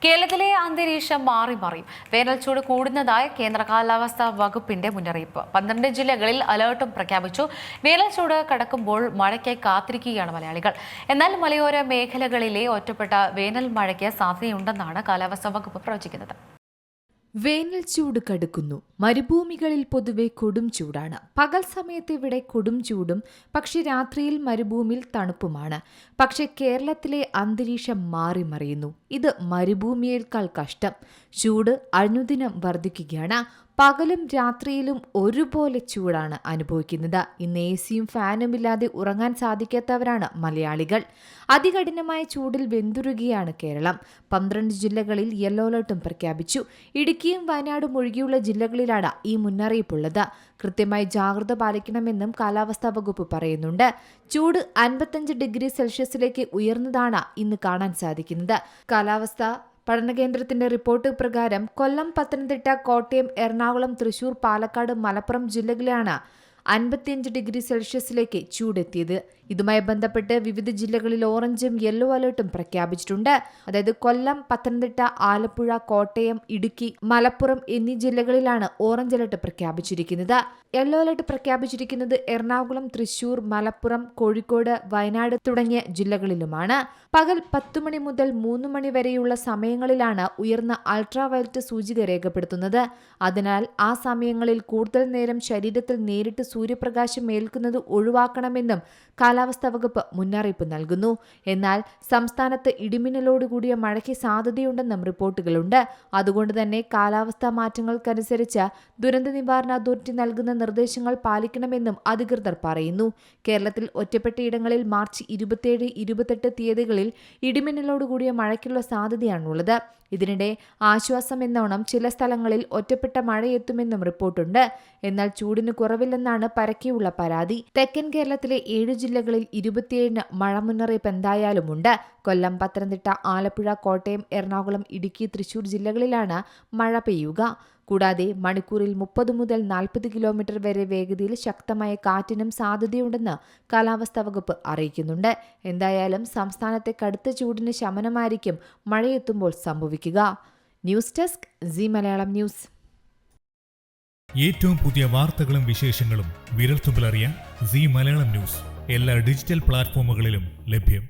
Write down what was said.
കേരളത്തിലെ അന്തരീക്ഷം മാറി മാറി വേനൽച്ചൂട് കൂടുന്നതായി കേന്ദ്ര കാലാവസ്ഥാ വകുപ്പിന്റെ മുന്നറിയിപ്പ്. 12 ജില്ലകളിൽ അലർട്ടും പ്രഖ്യാപിച്ചു. വേനൽച്ചൂട് കടക്കുമ്പോൾ മഴയ്ക്കായി കാത്തിരിക്കുകയാണ് മലയാളികൾ. എന്നാൽ മലയോര മേഖലകളിലെ ഒറ്റപ്പെട്ട വേനൽ മഴയ്ക്ക് സാധ്യതയുണ്ടെന്നാണ് കാലാവസ്ഥാ വകുപ്പ് പ്രവചിക്കുന്നത്. വേനൽ ചൂട് കടുക്കുന്നു. മരുഭൂമികളിൽ പൊതുവെ കൊടും ചൂടാണ്. പകൽ സമയത്ത് ഇവിടെ കൊടും ചൂടും, പക്ഷെ രാത്രിയിൽ മരുഭൂമിയിൽ തണുപ്പുമാണ്. പക്ഷെ കേരളത്തിലെ അന്തരീക്ഷം മാറി മറിയുന്നു. ഇത് മരുഭൂമിയേക്കാൾ കഷ്ടം. ചൂട് അനുദിനം വർദ്ധിക്കുകയാണ്. പകലും രാത്രിയിലും ഒരുപോലെ ചൂടാണ് അനുഭവിക്കുന്നത്. ഇന്ന് എസിയും ഫാനും ഇല്ലാതെ ഉറങ്ങാൻ സാധിക്കാത്തവരാണ് മലയാളികൾ. അതികഠിനമായ ചൂടിൽ വെന്തുരുകയാണ് കേരളം. 12 ജില്ലകളിൽ യെല്ലോ അലർട്ടും പ്രഖ്യാപിച്ചു. ഇടുക്കിയും വയനാടും ഒഴികെയുള്ള ജില്ലകളിലാണ് ഈ മുന്നറിയിപ്പുള്ളത്. കൃത്യമായി ജാഗ്രത പാലിക്കണമെന്നും കാലാവസ്ഥാ വകുപ്പ് പറയുന്നുണ്ട്. ചൂട് 55 ഡിഗ്രി സെൽഷ്യസിലേക്ക് ഉയർന്നതാണ് ഇന്ന് കാണാൻ സാധിക്കുന്നത്. കാലാവസ്ഥ പഠനകേന്ദ്രത്തിന്റെ റിപ്പോർട്ട് പ്രകാരം കൊല്ലം, പത്തനംതിട്ട, കോട്ടയം, എറണാകുളം, തൃശൂർ, പാലക്കാട്, മലപ്പുറം ജില്ലകളിലാണ് 55 ഡിഗ്രി സെൽഷ്യസിലേക്ക് ചൂടെത്തിയത്. ഇതുമായി ബന്ധപ്പെട്ട് വിവിധ ജില്ലകളിൽ ഓറഞ്ചും യെല്ലോ അലർട്ടും പ്രഖ്യാപിച്ചിട്ടുണ്ട്. അതായത് കൊല്ലം, പത്തനംതിട്ട, ആലപ്പുഴ, കോട്ടയം, ഇടുക്കി, മലപ്പുറം എന്നീ ജില്ലകളിലാണ് ഓറഞ്ച് അലർട്ട് പ്രഖ്യാപിച്ചിരിക്കുന്നത്. യെല്ലോ അലർട്ട് പ്രഖ്യാപിച്ചിരിക്കുന്നത് എറണാകുളം, തൃശൂർ, മലപ്പുറം, കോഴിക്കോട്, വയനാട് തുടങ്ങിയ ജില്ലകളിലുമാണ്. പകൽ 10 മണി മുതൽ 3 മണി വരെയുള്ള സമയങ്ങളിലാണ് ഉയർന്ന അൾട്രാവയലറ്റ് സൂചിക രേഖപ്പെടുത്തുന്നത്. അതിനാൽ ആ സമയങ്ങളിൽ കൂടുതൽ നേരം ശരീരത്തിൽ നേരിട്ട് സൂര്യപ്രകാശം ഏൽക്കുന്നത് ഒഴിവാക്കണമെന്നും കാലാവസ്ഥാ വകുപ്പ് മുന്നറിയിപ്പ് നൽകുന്നു. എന്നാൽ സംസ്ഥാനത്ത് ഇടിമിന്നലോടുകൂടിയ മഴയ്ക്ക് സാധ്യതയുണ്ടെന്നും റിപ്പോർട്ടുകളുണ്ട്. അതുകൊണ്ട് തന്നെ കാലാവസ്ഥാ മാറ്റങ്ങൾക്കനുസരിച്ച് ദുരന്ത നിവാരണ അതോറിറ്റി നൽകുന്ന നിർദ്ദേശങ്ങൾ പാലിക്കണമെന്നും അധികൃതർ പറയുന്നു. കേരളത്തിൽ ഒറ്റപ്പെട്ടയിടങ്ങളിൽ മാർച്ച് 27, 28 തീയതികളിൽ ഇടിമിന്നലോടുകൂടിയ മഴയ്ക്കുള്ള സാധ്യതയാണുള്ളത്. ഇതിനിടെ ആശ്വാസം എന്നോണം ചില സ്ഥലങ്ങളിൽ ഒറ്റപ്പെട്ട മഴയെത്തുമെന്നും റിപ്പോർട്ടുണ്ട്. എന്നാൽ ചൂടിന് കുറവില്ലെന്നാണ് പരക്കെയുള്ള പരാതി. തെക്കൻ കേരളത്തിലെ 7 ജില്ലകളിൽ 27 മഴ മുന്നറിയിപ്പ് എന്തായാലുമുണ്ട്. കൊല്ലം, പത്തനംതിട്ട, ആലപ്പുഴ, കോട്ടയം, എറണാകുളം, ഇടുക്കി, തൃശൂർ ജില്ലകളിലാണ് മഴ പെയ്യുക. കൂടാതെ മണിക്കൂറിൽ 30 മുതൽ 40 കിലോമീറ്റർ വരെ വേഗതയിൽ ശക്തമായ കാറ്റിനും സാധ്യതയുണ്ടെന്ന് കാലാവസ്ഥാ വകുപ്പ് അറിയിക്കുന്നുണ്ട്. എന്തായാലും സംസ്ഥാനത്തെ കടുത്ത ചൂടിന് ശമനമായിരിക്കും മഴയെത്തുമ്പോൾ സംഭവിക്കുക. News desk C Malayalam news. ഏറ്റവും പുതിയ വാർത്തകളും വിശേഷങ്ങളും വിരൽത്തുമ്പിലറിയാൻ സി മലയാളം ന്യൂസ് എല്ലാ ഡിജിറ്റൽ പ്ലാറ്റ്ഫോമുകളിലും ലഭ്യം.